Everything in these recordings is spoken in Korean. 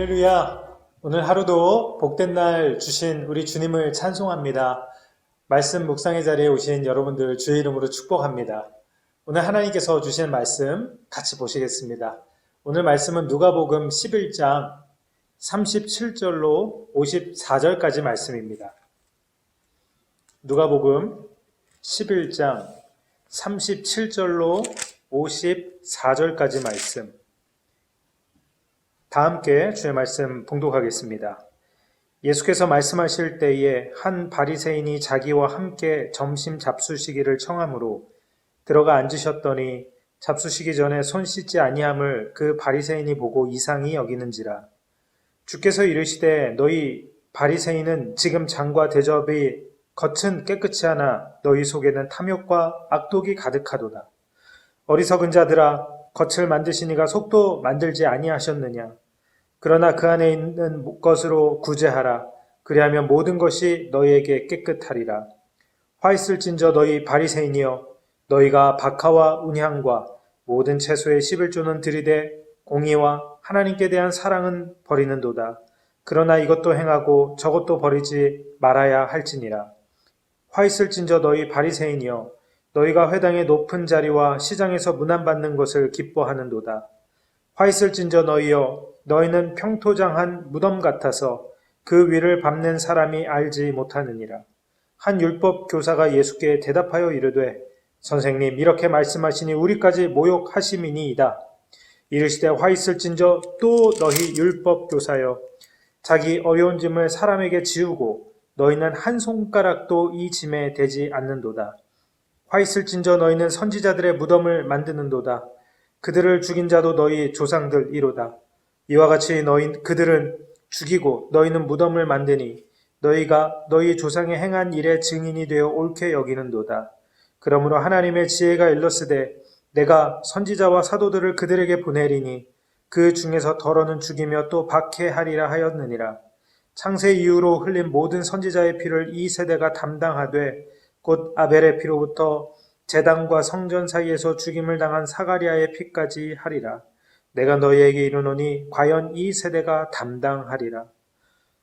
할렐루야! 오늘 하루도 복된 날 주신 우리 주님을 찬송합니다. 말씀 묵상의 자리에 오신 여러분들 주의 이름으로 축복합니다. 오늘 하나님께서 주신 말씀 같이 보시겠습니다. 오늘 말씀은 누가복음 11장 37절로 54절까지 말씀입니다. 누가복음 11장 37절로 54절까지 말씀. 다 함께 주의 말씀 봉독하겠습니다. 예수께서 말씀하실 때에 한 바리새인이 자기와 함께 점심 잡수시기를 청하므로 들어가 앉으셨더니 잡수시기 전에 손 씻지 아니함을 그 바리새인이 보고 이상히 여기는지라. 주께서 이르시되 너희 바리새인은 지금 장과 대접이 겉은 깨끗이 하나 너희 속에는 탐욕과 악독이 가득하도다. 어리석은 자들아, 겉을 만드시니가 속도 만들지 아니하셨느냐. 그러나 그 안에 있는 것으로 구제하라. 그리하면 모든 것이 너희에게 깨끗하리라. 화 있을진저 너희 바리새인이여, 너희가 박하와 운향과 모든 채소의 11조는 들이되 공의와 하나님께 대한 사랑은 버리는도다. 그러나 이것도 행하고 저것도 버리지 말아야 할지니라. 화 있을진저 너희 바리새인이여, 너희가 회당의 높은 자리와 시장에서 문안받는 것을 기뻐하는도다. 화 있을진저 너희여, 너희는 평토장한 무덤 같아서 그 위를 밟는 사람이 알지 못하느니라. 한 율법 교사가 예수께 대답하여 이르되 선생님, 이렇게 말씀하시니 우리까지 모욕하심이니이다. 이르시되 화 있을진저 또 너희 율법 교사여, 자기 어려운 짐을 사람에게 지우고 너희는 한 손가락도 이 짐에 대지 않는도다. 화 있을진저 너희는 선지자들의 무덤을 만드는도다. 그들을 죽인 자도 너희 조상들이로다. 이와 같이 그들은 죽이고 너희는 무덤을 만드니 너희가 너희 조상의 행한 일의 증인이 되어 옳게 여기는도다. 그러므로 하나님의 지혜가 일렀으되 내가 선지자와 사도들을 그들에게 보내리니 그 중에서 더러는 죽이며 또 박해하리라 하였느니라. 창세 이후로 흘린 모든 선지자의 피를 이 세대가 담당하되 곧 아벨의 피로부터 제단과 성전 사이에서 죽임을 당한 사가리아의 피까지 하리라. 내가 너희에게 이르노니 과연 이 세대가 담당하리라.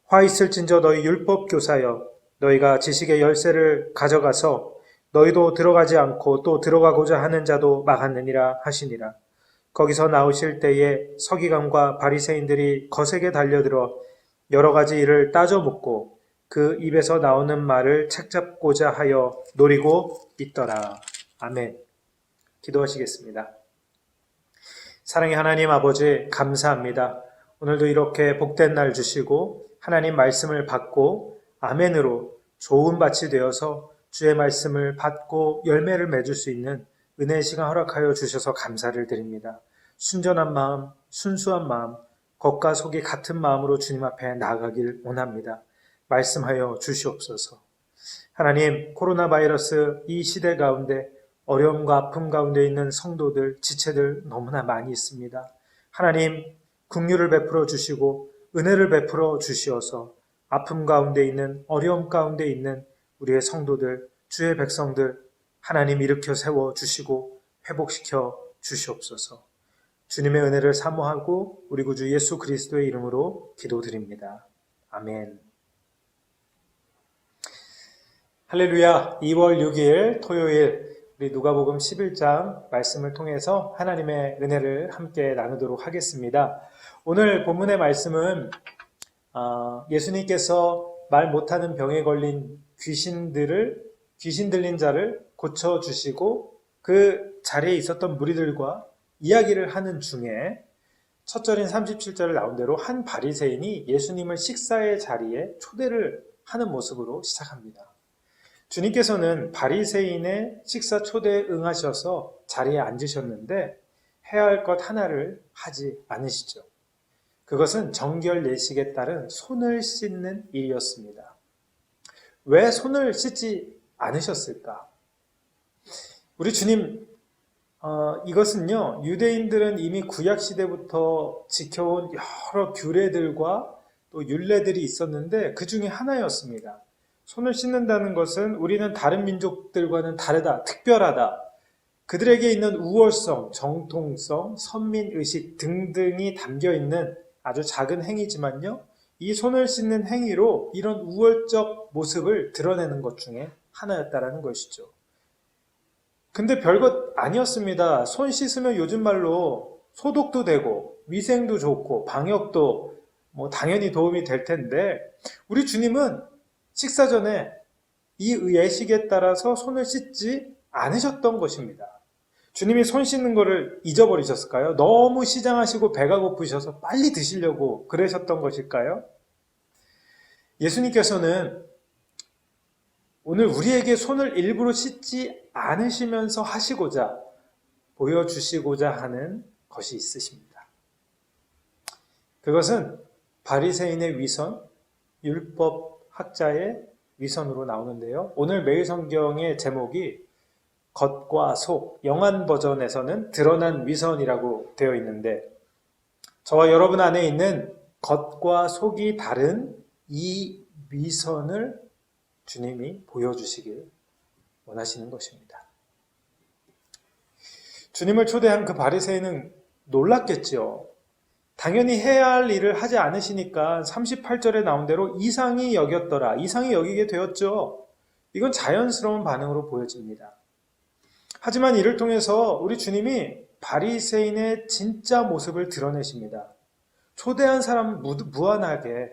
화 있을진저 너희 율법 교사여, 너희가 지식의 열쇠를 가져가서 너희도 들어가지 않고 또 들어가고자 하는 자도 막았느니라 하시니라. 거기서 나오실 때에 서기관과 바리새인들이 거세게 달려들어 여러 가지 일을 따져 묻고 그 입에서 나오는 말을 책잡고자 하여 노리고 있더라. 아멘. 기도하시겠습니다. 사랑의 하나님 아버지, 감사합니다. 오늘도 이렇게 복된 날 주시고 하나님 말씀을 받고 아멘으로 좋은 밭이 되어서 주의 말씀을 받고 열매를 맺을 수 있는 은혜의 시간 허락하여 주셔서 감사를 드립니다. 순전한 마음, 순수한 마음, 겉과 속이 같은 마음으로 주님 앞에 나아가길 원합니다. 말씀하여 주시옵소서. 하나님, 코로나 바이러스 이 시대 가운데 어려움과 아픔 가운데 있는 성도들, 지체들 너무나 많이 있습니다. 하나님, 긍휼을 베풀어 주시고 은혜를 베풀어 주시어서 아픔 가운데 있는, 어려움 가운데 있는 우리의 성도들, 주의 백성들 하나님 일으켜 세워 주시고 회복시켜 주시옵소서. 주님의 은혜를 사모하고 우리 구주 예수 그리스도의 이름으로 기도드립니다. 아멘. 할렐루야. 2월 6일 토요일 우리 누가복음 11장 말씀을 통해서 하나님의 은혜를 함께 나누도록 하겠습니다. 오늘 본문의 말씀은 예수님께서 말 못하는 병에 걸린 귀신 들린 자를 고쳐주시고 그 자리에 있었던 무리들과 이야기를 하는 중에 첫 절인 37절을 나온 대로 한 바리새인이 예수님을 식사의 자리에 초대를 하는 모습으로 시작합니다. 주님께서는 바리새인의 식사 초대에 응하셔서 자리에 앉으셨는데 해야 할 것 하나를 하지 않으시죠. 그것은 정결 예식에 따른 손을 씻는 일이었습니다. 왜 손을 씻지 않으셨을까? 우리 주님, 이것은요, 유대인들은 이미 구약시대부터 지켜온 여러 규례들과 또 율례들이 있었는데 그 중에 하나였습니다. 손을 씻는다는 것은 우리는 다른 민족들과는 다르다, 특별하다. 그들에게 있는 우월성, 정통성, 선민의식 등등이 담겨있는 아주 작은 행위지만요. 이 손을 씻는 행위로 이런 우월적 모습을 드러내는 것 중에 하나였다라는 것이죠. 근데 별것 아니었습니다. 손 씻으면 요즘 말로 소독도 되고 위생도 좋고 방역도 뭐 당연히 도움이 될 텐데 우리 주님은 식사 전에 이 예식에 따라서 손을 씻지 않으셨던 것입니다. 주님이 손 씻는 거를 잊어버리셨을까요? 너무 시장하시고 배가 고프셔서 빨리 드시려고 그러셨던 것일까요? 예수님께서는 오늘 우리에게 손을 일부러 씻지 않으시면서 하시고자 보여주시고자 하는 것이 있으십니다. 그것은 바리새인의 위선, 율법학자의 위선으로 나오는데요. 오늘 매일 성경의 제목이 겉과 속, 영한 버전에서는 드러난 위선이라고 되어 있는데 저와 여러분 안에 있는 겉과 속이 다른 이 위선을 주님이 보여주시길 원하시는 것입니다. 주님을 초대한 그 바리새인은 놀랐겠지요. 당연히 해야 할 일을 하지 않으시니까 38절에 나온 대로 이상히 여겼더라. 이상히 여기게 되었죠. 이건 자연스러운 반응으로 보여집니다. 하지만 이를 통해서 우리 주님이 바리새인의 진짜 모습을 드러내십니다. 초대한 사람 무한하게.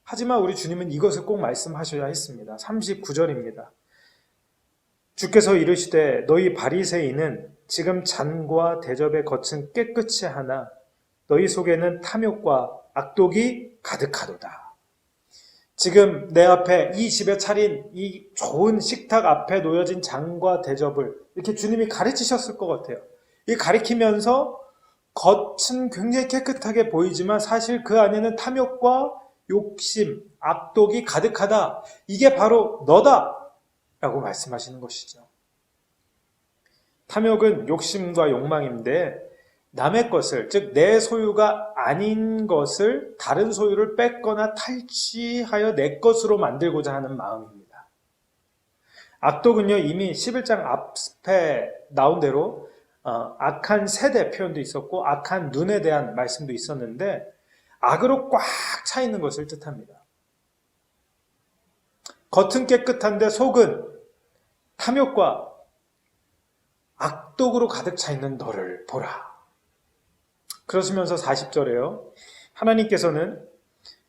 하지만 우리 주님은 이것을 꼭 말씀하셔야 했습니다. 39절입니다. 주께서 이르시되 너희 바리새인은 지금 잔과 대접의 겉은 깨끗이 하나 너희 속에는 탐욕과 악독이 가득하도다. 지금 내 앞에 이 집에 차린 이 좋은 식탁 앞에 놓여진 잔과 대접을 이렇게 주님이 가르치셨을 것 같아요. 이 가르치면서 겉은 굉장히 깨끗하게 보이지만 사실 그 안에는 탐욕과 욕심, 악독이 가득하다. 이게 바로 너다! 라고 말씀하시는 것이죠. 탐욕은 욕심과 욕망인데 남의 것을, 즉 내 소유가 아닌 것을 다른 소유를 뺏거나 탈취하여 내 것으로 만들고자 하는 마음입니다. 악독은요, 이미 11장 앞에 나온 대로 악한 세대 표현도 있었고 악한 눈에 대한 말씀도 있었는데 악으로 꽉 차 있는 것을 뜻합니다. 겉은 깨끗한데 속은 탐욕과 악독으로 가득 차 있는 너를 보라. 그러시면서 40절에요. 하나님께서는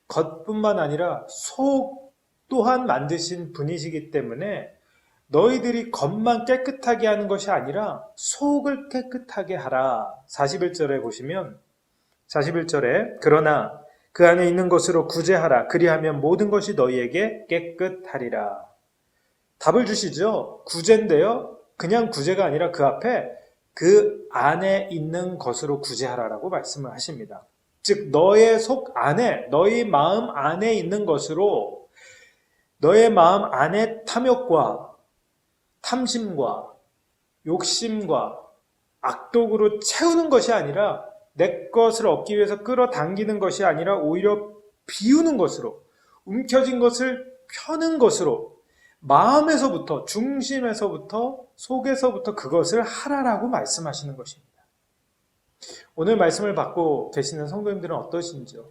겉뿐만 아니라 속 또한 만드신 분이시기 때문에 너희들이 겉만 깨끗하게 하는 것이 아니라 속을 깨끗하게 하라. 41절에 보시면 41절에 그러나 그 안에 있는 것으로 구제하라. 그리하면 모든 것이 너희에게 깨끗하리라. 답을 주시죠. 구제인데요. 그냥 구제가 아니라 그 앞에 그 안에 있는 것으로 구제하라라고 말씀을 하십니다. 즉 너의 속 안에, 너희 마음 안에 있는 것으로 너의 마음 안에 탐욕과 탐심과 욕심과 악독으로 채우는 것이 아니라 내 것을 얻기 위해서 끌어당기는 것이 아니라 오히려 비우는 것으로, 움켜진 것을 펴는 것으로 마음에서부터, 중심에서부터, 속에서부터 그것을 하라라고 말씀하시는 것입니다. 오늘 말씀을 받고 계시는 성도님들은 어떠신지요?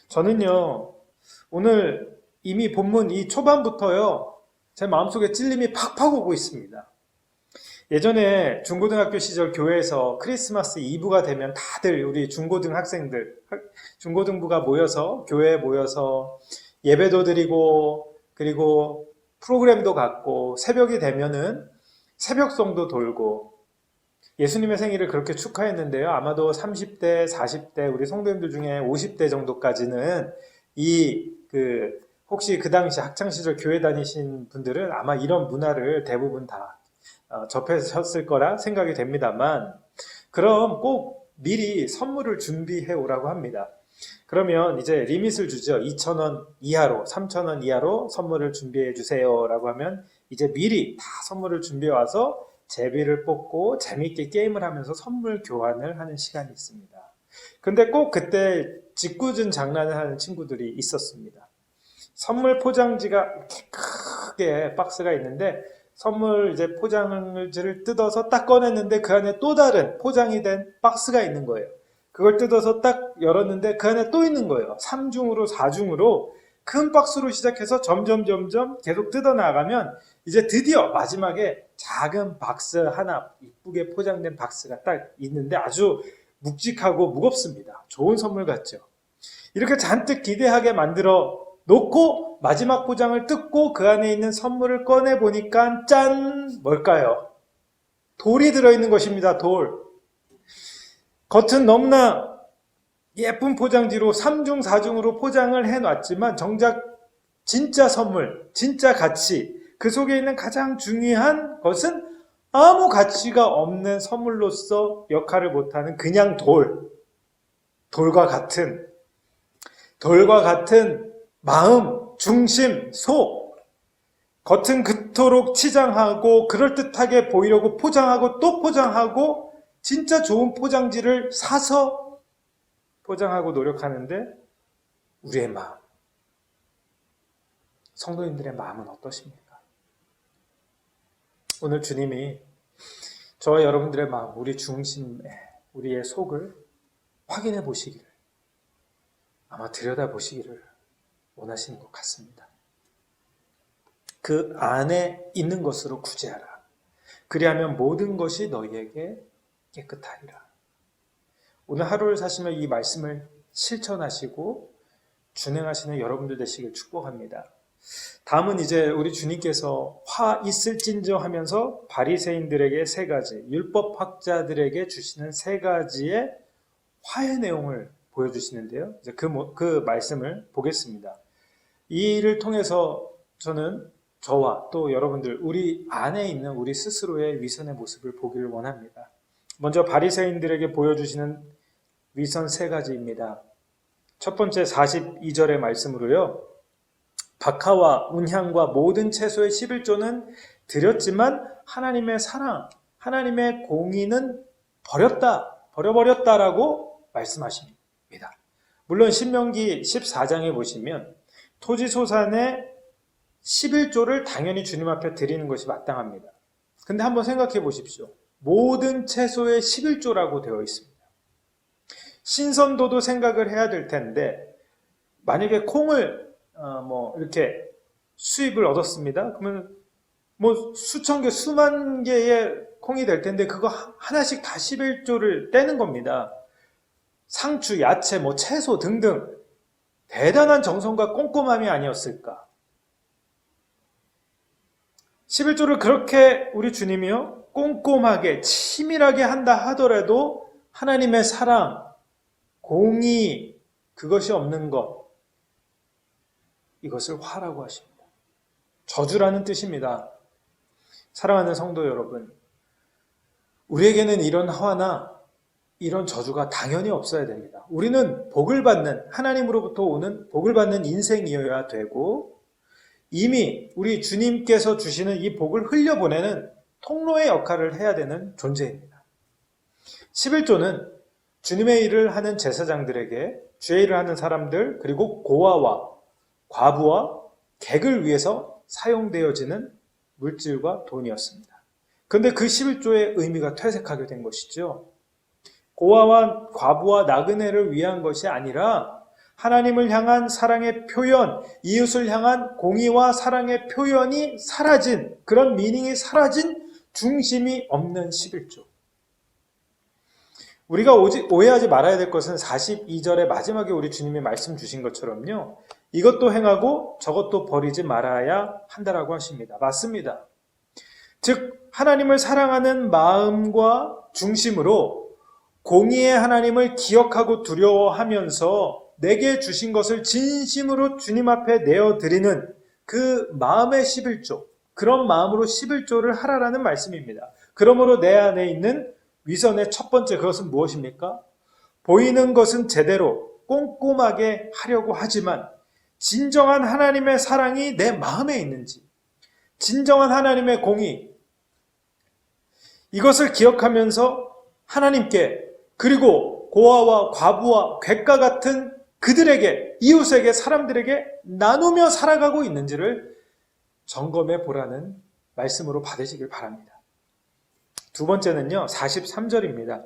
저는요, 오늘 이미 본문 이 초반부터요, 제 마음속에 찔림이 팍팍 오고 있습니다. 예전에 중고등학교 시절 교회에서 크리스마스 이브가 되면 다들 우리 중고등 학생들, 중고등부가 모여서, 교회에 모여서 예배도 드리고, 그리고 프로그램도 갖고, 새벽이 되면은 새벽송도 돌고, 예수님의 생일을 그렇게 축하했는데요. 아마도 30대, 40대, 우리 성도님들 중에 50대 정도까지는 혹시 그 당시 학창시절 교회 다니신 분들은 아마 이런 문화를 대부분 다 접하셨을 거라 생각이 됩니다만, 그럼 꼭 미리 선물을 준비해 오라고 합니다. 그러면 이제 리밋을 주죠. 2,000원 이하로, 3,000원 이하로 선물을 준비해 주세요 라고 하면 이제 미리 다 선물을 준비해 와서 제비를 뽑고 재미있게 게임을 하면서 선물 교환을 하는 시간이 있습니다. 근데 꼭 그때 짓궂은 장난을 하는 친구들이 있었습니다. 선물 포장지가 이렇게 크게 박스가 있는데 선물 이제 포장지를 뜯어서 딱 꺼냈는데 그 안에 또 다른 포장이 된 박스가 있는 거예요. 그걸 뜯어서 딱 열었는데 그 안에 또 있는 거예요. 3중으로 4중으로 큰 박스로 시작해서 점점 계속 뜯어나가면 이제 드디어 마지막에 작은 박스 하나, 이쁘게 포장된 박스가 딱 있는데 아주 묵직하고 무겁습니다. 좋은 선물 같죠. 이렇게 잔뜩 기대하게 만들어 놓고 마지막 포장을 뜯고 그 안에 있는 선물을 꺼내 보니까 짠! 뭘까요? 돌이 들어있는 것입니다. 돌. 겉은 너무나 예쁜 포장지로 3중, 4중으로 포장을 해놨지만 정작 진짜 선물, 진짜 가치, 그 속에 있는 가장 중요한 것은 아무 가치가 없는 선물로서 역할을 못하는 그냥 돌과 같은 마음, 중심, 속, 겉은 그토록 치장하고 그럴듯하게 보이려고 포장하고 또 포장하고 진짜 좋은 포장지를 사서 포장하고 노력하는데 우리의 마음, 성도님들의 마음은 어떠십니까? 오늘 주님이 저와 여러분들의 마음, 우리 중심에 우리의 속을 확인해 보시기를, 아마 들여다보시기를 원하시는 것 같습니다. 그 안에 있는 것으로 구제하라. 그리하면 모든 것이 너희에게 깨끗하리라. 오늘 하루를 사시며 이 말씀을 실천하시고 준행하시는 여러분들 되시길 축복합니다. 다음은 이제 우리 주님께서 화 있을진저 하면서 바리새인들에게 세 가지, 율법학자들에게 주시는 세 가지의 화의 내용을 보여주시는데요. 이제 그 말씀을 보겠습니다. 이 일을 통해서 저는 저와 또 여러분들, 우리 안에 있는 우리 스스로의 위선의 모습을 보기를 원합니다. 먼저 바리새인들에게 보여주시는 위선 세 가지입니다. 첫 번째 42절의 말씀으로요. 박하와 운향과 모든 채소의 11조는 드렸지만 하나님의 사랑, 하나님의 공의는 버려버렸다라고 말씀하십니다. 물론 신명기 14장에 보시면 토지소산의 11조를 당연히 주님 앞에 드리는 것이 마땅합니다. 근데 한번 생각해 보십시오. 모든 채소의 11조라고 되어 있습니다. 신선도도 생각을 해야 될 텐데 만약에 콩을 이렇게 수입을 얻었습니다. 그러면 수천 개, 수만 개의 콩이 될 텐데 그거 하나씩 다 11조를 떼는 겁니다. 상추, 야채, 채소 등등 대단한 정성과 꼼꼼함이 아니었을까. 11조를 그렇게 우리 주님이요 꼼꼼하게 치밀하게 한다 하더라도 하나님의 사랑, 공의, 그것이 없는 것, 이것을 화라고 하십니다. 저주라는 뜻입니다. 사랑하는 성도 여러분, 우리에게는 이런 화나 이런 저주가 당연히 없어야 됩니다. 우리는 복을 받는, 하나님으로부터 오는 복을 받는 인생이어야 되고 이미 우리 주님께서 주시는 이 복을 흘려보내는 통로의 역할을 해야 되는 존재입니다. 11조는 주님의 일을 하는 제사장들에게, 주의 일을 하는 사람들, 그리고 고아와 과부와 객을 위해서 사용되어지는 물질과 돈이었습니다. 그런데 그 11조의 의미가 퇴색하게 된 것이죠. 고아와 과부와 나그네를 위한 것이 아니라 하나님을 향한 사랑의 표현, 이웃을 향한 공의와 사랑의 표현이 사라진, 그런 미닝이 사라진 중심이 없는 11조. 우리가 오해하지 말아야 될 것은 42절의 마지막에 우리 주님이 말씀 주신 것처럼요. 이것도 행하고 저것도 버리지 말아야 한다라고 하십니다. 맞습니다. 즉 하나님을 사랑하는 마음과 중심으로 공의의 하나님을 기억하고 두려워하면서 내게 주신 것을 진심으로 주님 앞에 내어드리는 그 마음의 11조, 그런 마음으로 11조를 하라라는 말씀입니다. 그러므로 내 안에 있는 위선의 첫 번째, 그것은 무엇입니까? 보이는 것은 제대로 꼼꼼하게 하려고 하지만 진정한 하나님의 사랑이 내 마음에 있는지, 진정한 하나님의 공의, 이것을 기억하면서 하나님께, 그리고 고아와 과부와 객과 같은 그들에게, 이웃에게, 사람들에게 나누며 살아가고 있는지를 점검해 보라는 말씀으로 받으시길 바랍니다. 두 번째는요, 43절입니다.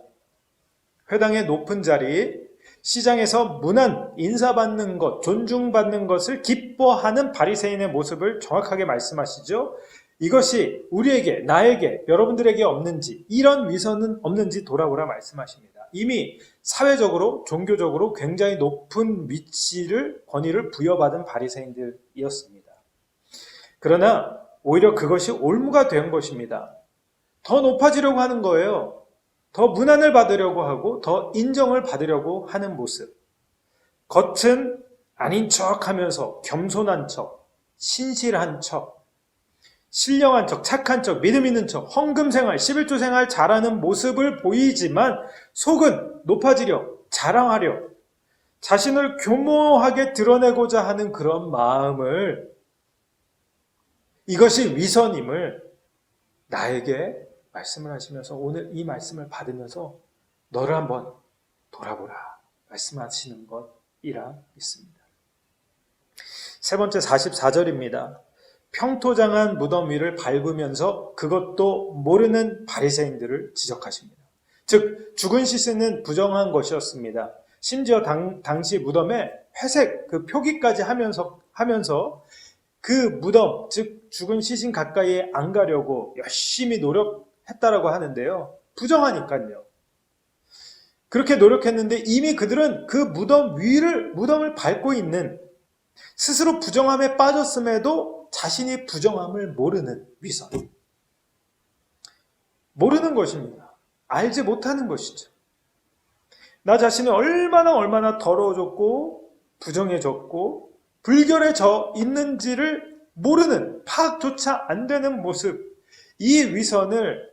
회당의 높은 자리, 시장에서 문안, 인사받는 것, 존중받는 것을 기뻐하는 바리새인의 모습을 정확하게 말씀하시죠. 이것이 우리에게, 나에게, 여러분들에게 없는지, 이런 위선은 없는지 돌아보라 말씀하십니다. 이미 사회적으로, 종교적으로 굉장히 높은 위치를, 권위를 부여받은 바리새인들이었습니다. 그러나 오히려 그것이 올무가 된 것입니다. 더 높아지려고 하는 거예요. 더 문안을 받으려고 하고 더 인정을 받으려고 하는 모습. 겉은 아닌 척 하면서 겸손한 척, 신실한 척, 신령한 척, 착한 척, 믿음 있는 척, 헌금 생활, 11조 생활 잘하는 모습을 보이지만 속은 높아지려, 자랑하려, 자신을 교모하게 드러내고자 하는 그런 마음을, 이것이 위선임을 나에게 말씀을 하시면서 오늘 이 말씀을 받으면서 너를 한번 돌아보라 말씀하시는 것이라 믿습니다. 세 번째 44절입니다. 평토장한 무덤 위를 밟으면서 그것도 모르는 바리새인들을 지적하십니다. 즉 죽은 시신은 부정한 것이었습니다. 심지어 당시 무덤에 회색 그 표기까지 하면서 그 무덤, 즉 죽은 시신 가까이에 안 가려고 열심히 노력했다라고 하는데요. 부정하니까요. 그렇게 노력했는데 이미 그들은 그 무덤을 밟고 있는, 스스로 부정함에 빠졌음에도 자신이 부정함을 모르는 위선. 모르는 것입니다. 알지 못하는 것이죠. 나 자신이 얼마나 더러워졌고 부정해졌고 불결해져 있는지를 모르는, 파악조차 안 되는 모습. 이 위선을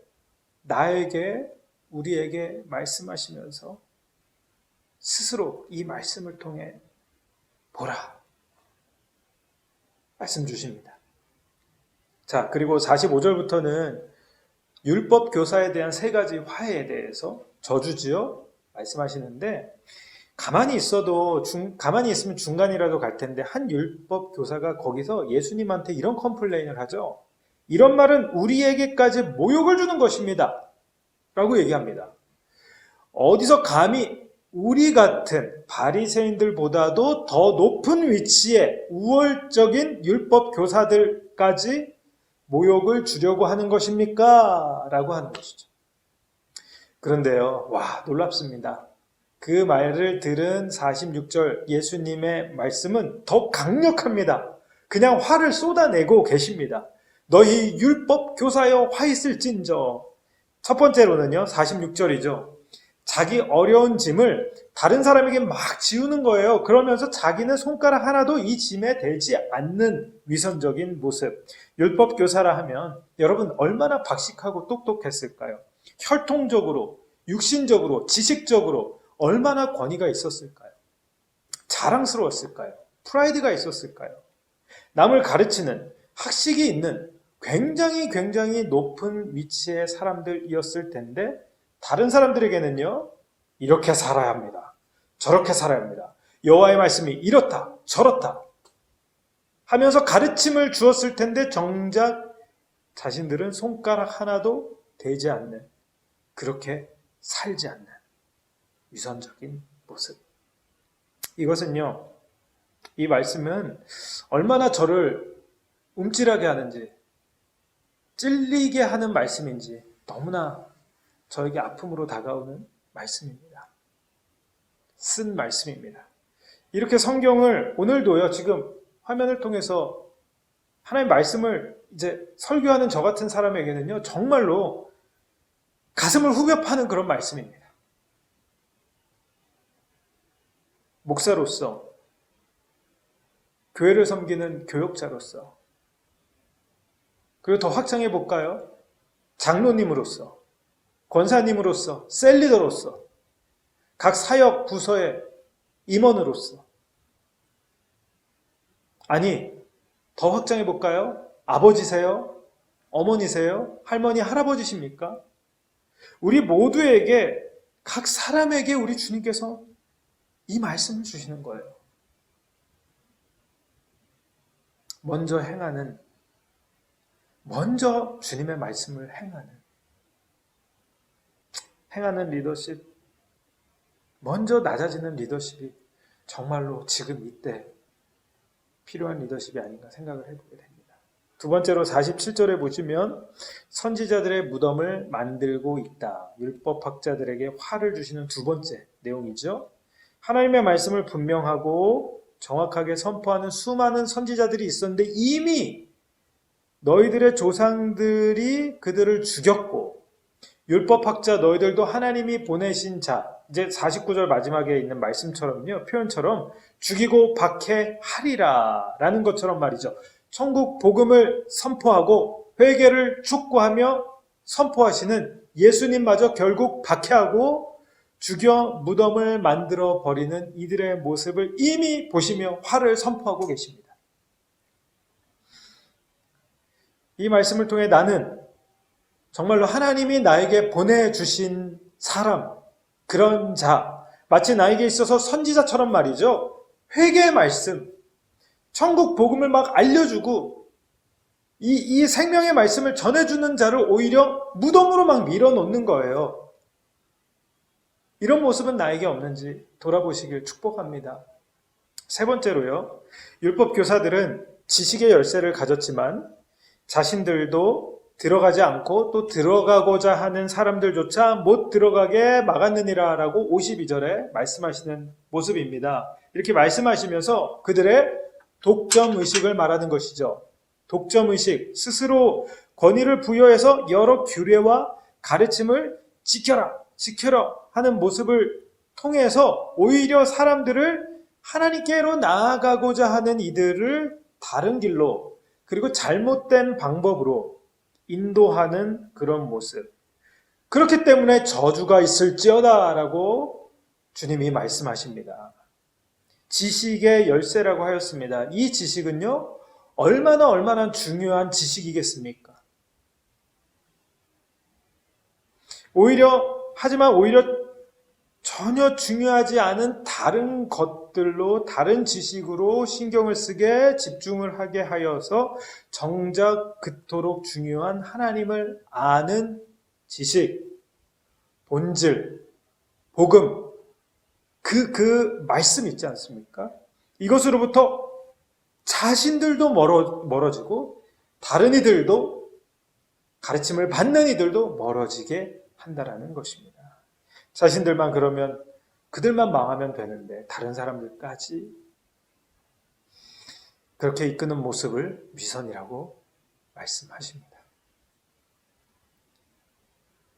나에게, 우리에게 말씀하시면서 스스로 이 말씀을 통해 보라 말씀 주십니다. 자, 그리고 45절부터는 율법 교사에 대한 세 가지 화해에 대해서 저주지어 말씀하시는데, 가만히 있으면 중간이라도 갈 텐데 한 율법 교사가 거기서 예수님한테 이런 컴플레인을 하죠. 이런 말은 우리에게까지 모욕을 주는 것입니다 라고 얘기합니다. 어디서 감히 우리 같은 바리새인들보다도 더 높은 위치에 우월적인 율법 교사들까지 모욕을 주려고 하는 것입니까? 라고 하는 것이죠. 그런데요, 와, 놀랍습니다. 그 말을 들은 46절 예수님의 말씀은 더 강력합니다. 그냥 화를 쏟아내고 계십니다. 너희 율법 교사여 화 있을진저. 첫 번째로는요, 46절이죠. 자기 어려운 짐을 다른 사람에게 막 지우는 거예요. 그러면서 자기는 손가락 하나도 이 짐에 대지 않는 위선적인 모습. 율법 교사라 하면 여러분 얼마나 박식하고 똑똑했을까요? 혈통적으로, 육신적으로, 지식적으로 얼마나 권위가 있었을까요? 자랑스러웠을까요? 프라이드가 있었을까요? 남을 가르치는, 학식이 있는 굉장히 높은 위치의 사람들이었을 텐데, 다른 사람들에게는요, 이렇게 살아야 합니다. 저렇게 살아야 합니다. 여호와의 말씀이 이렇다, 저렇다 하면서 가르침을 주었을 텐데, 정작 자신들은 손가락 하나도 대지 않는, 그렇게 살지 않는 위선적인 모습. 이것은요, 이 말씀은 얼마나 저를 움찔하게 하는지, 찔리게 하는 말씀인지 너무나 저에게 아픔으로 다가오는 말씀입니다. 쓴 말씀입니다. 이렇게 성경을 오늘도요, 지금 화면을 통해서 하나님의 말씀을 이제 설교하는 저 같은 사람에게는요, 정말로 가슴을 후벼 파는 그런 말씀입니다. 목사로서, 교회를 섬기는 교역자로서, 그리고 더 확장해 볼까요? 장로님으로서, 권사님으로서, 셀리더로서, 각 사역 부서의 임원으로서, 아니 더 확장해 볼까요? 아버지세요? 어머니세요? 할머니, 할아버지십니까? 우리 모두에게, 각 사람에게 우리 주님께서 이 말씀을 주시는 거예요. 먼저 주님의 말씀을 행하는 리더십, 먼저 낮아지는 리더십이 정말로 지금 이때 필요한 리더십이 아닌가 생각을 해보게 됩니다. 두 번째로 47절에 보시면 선지자들의 무덤을 만들고 있다. 율법학자들에게 화를 주시는 두 번째 내용이죠. 하나님의 말씀을 분명하고 정확하게 선포하는 수많은 선지자들이 있었는데 이미 너희들의 조상들이 그들을 죽였고 율법학자 너희들도 하나님이 보내신 자, 이제 49절 마지막에 있는 말씀처럼요, 표현처럼 죽이고 박해하리라 라는 것처럼 말이죠. 천국 복음을 선포하고 회개를 촉구하며 선포하시는 예수님마저 결국 박해하고 죽여 무덤을 만들어 버리는 이들의 모습을 이미 보시며 화를 선포하고 계십니다. 이 말씀을 통해 나는 정말로 하나님이 나에게 보내주신 사람, 그런 자, 마치 나에게 있어서 선지자처럼 말이죠. 회개의 말씀, 천국 복음을 막 알려주고 이 생명의 말씀을 전해주는 자를 오히려 무덤으로 막 밀어놓는 거예요. 이런 모습은 나에게 없는지 돌아보시길 축복합니다. 세 번째로요. 율법 교사들은 지식의 열쇠를 가졌지만 자신들도 들어가지 않고 또 들어가고자 하는 사람들조차 못 들어가게 막았느니라 라고 52절에 말씀하시는 모습입니다. 이렇게 말씀하시면서 그들의 독점의식을 말하는 것이죠. 독점의식, 스스로 권위를 부여해서 여러 규례와 가르침을 지켜라 하는 모습을 통해서 오히려 사람들을 하나님께로 나아가고자 하는 이들을 다른 길로 그리고 잘못된 방법으로 인도하는 그런 모습. 그렇기 때문에 저주가 있을지어다 라고 주님이 말씀하십니다. 지식의 열쇠라고 하였습니다. 이 지식은요, 얼마나 중요한 지식이겠습니까? 하지만 오히려 전혀 중요하지 않은 다른 것들로, 다른 지식으로 신경을 쓰게 집중을 하게 하여서 정작 그토록 중요한 하나님을 아는 지식, 본질, 복음, 그 말씀 있지 않습니까? 이것으로부터 자신들도 멀어지고 다른 이들도 가르침을 받는 이들도 멀어지게 한다라는 것입니다. 자신들만 그러면 그들만 망하면 되는데 다른 사람들까지 그렇게 이끄는 모습을 위선이라고 말씀하십니다.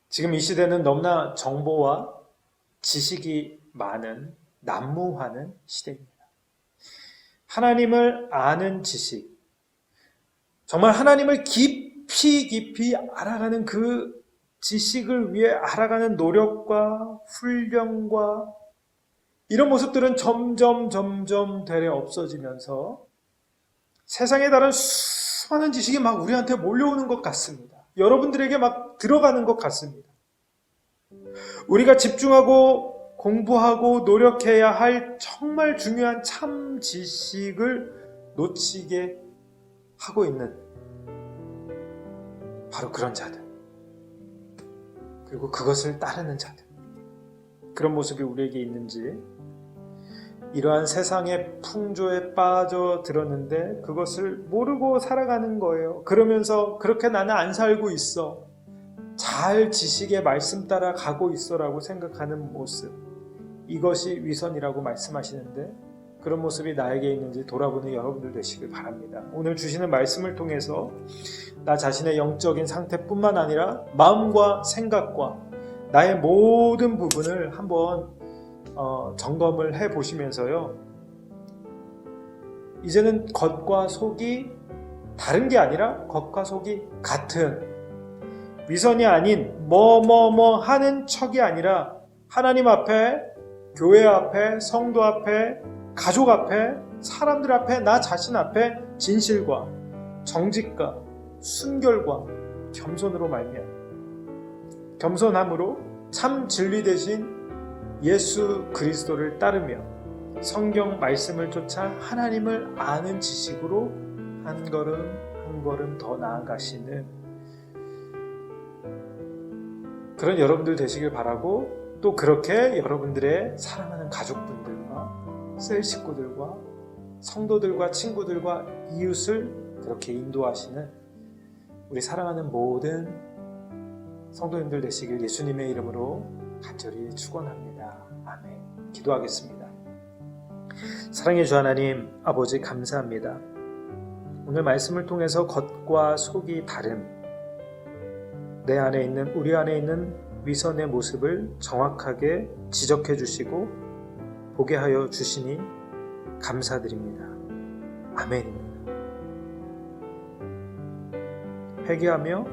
지금 이 시대는 너무나 정보와 지식이 많은 난무하는 시대입니다. 하나님을 아는 지식, 정말 하나님을 깊이 알아가는 그 지식을 위해 알아가는 노력과 훈련과 이런 모습들은 점점 되려 없어지면서 세상에 다른 수많은 지식이 막 우리한테 몰려오는 것 같습니다. 여러분들에게 막 들어가는 것 같습니다. 우리가 집중하고 공부하고 노력해야 할 정말 중요한 참 지식을 놓치게 하고 있는 바로 그런 자들, 그리고 그것을 따르는 자들, 그런 모습이 우리에게 있는지, 이러한 세상의 풍조에 빠져들었는데 그것을 모르고 살아가는 거예요. 그러면서 그렇게 나는 안 살고 있어, 잘 지식의 말씀 따라 가고 있어라고 생각하는 모습, 이것이 위선이라고 말씀하시는데 그런 모습이 나에게 있는지 돌아보는 여러분들 되시길 바랍니다. 오늘 주시는 말씀을 통해서 나 자신의 영적인 상태뿐만 아니라 마음과 생각과 나의 모든 부분을 한번 점검을 해보시면서요, 이제는 겉과 속이 다른 게 아니라 겉과 속이 같은, 위선이 아닌 뭐 하는 척이 아니라 하나님 앞에, 교회 앞에, 성도 앞에, 가족 앞에, 사람들 앞에, 나 자신 앞에 진실과 정직과 순결과 겸손으로 말미암아, 겸손함으로 참 진리 대신 예수 그리스도를 따르며 성경 말씀을 쫓아 하나님을 아는 지식으로 한 걸음 더 나아가시는 그런 여러분들 되시길 바라고, 또 그렇게 여러분들의 사랑하는 가족분들과 셀 식구들과 성도들과 친구들과 이웃을 그렇게 인도하시는 우리 사랑하는 모든 성도님들 되시길 예수님의 이름으로 간절히 축원합니다. 아멘. 기도하겠습니다. 사랑의 주 하나님, 아버지 감사합니다. 오늘 말씀을 통해서 겉과 속이 다른 내 안에 있는, 우리 안에 있는 위선의 모습을 정확하게 지적해 주시고 보게 하여 주시니 감사드립니다. 아멘입니다. 회개하며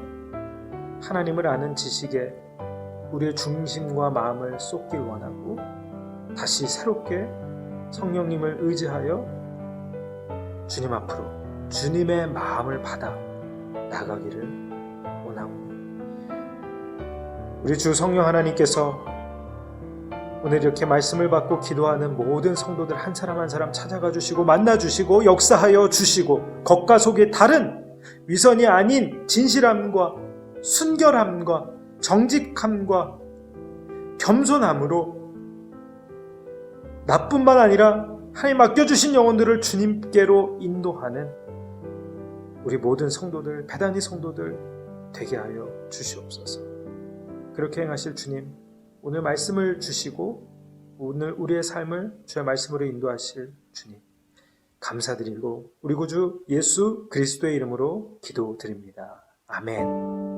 하나님을 아는 지식에 우리의 중심과 마음을 쏟길 원하고 다시 새롭게 성령님을 의지하여 주님 앞으로 주님의 마음을 받아 나가기를 원하고, 우리 주 성령 하나님께서 오늘 이렇게 말씀을 받고 기도하는 모든 성도들 한 사람 한 사람 찾아가 주시고 만나 주시고 역사하여 주시고 겉과 속이 다른 위선이 아닌 진실함과 순결함과 정직함과 겸손함으로 나뿐만 아니라 하나님 맡겨주신 영혼들을 주님께로 인도하는 우리 모든 성도들, 배단위 성도들 되게 하여 주시옵소서. 그렇게 행하실 주님, 오늘 말씀을 주시고 오늘 우리의 삶을 주의 말씀으로 인도하실 주님 감사드리고 우리 구주 예수 그리스도의 이름으로 기도드립니다. 아멘.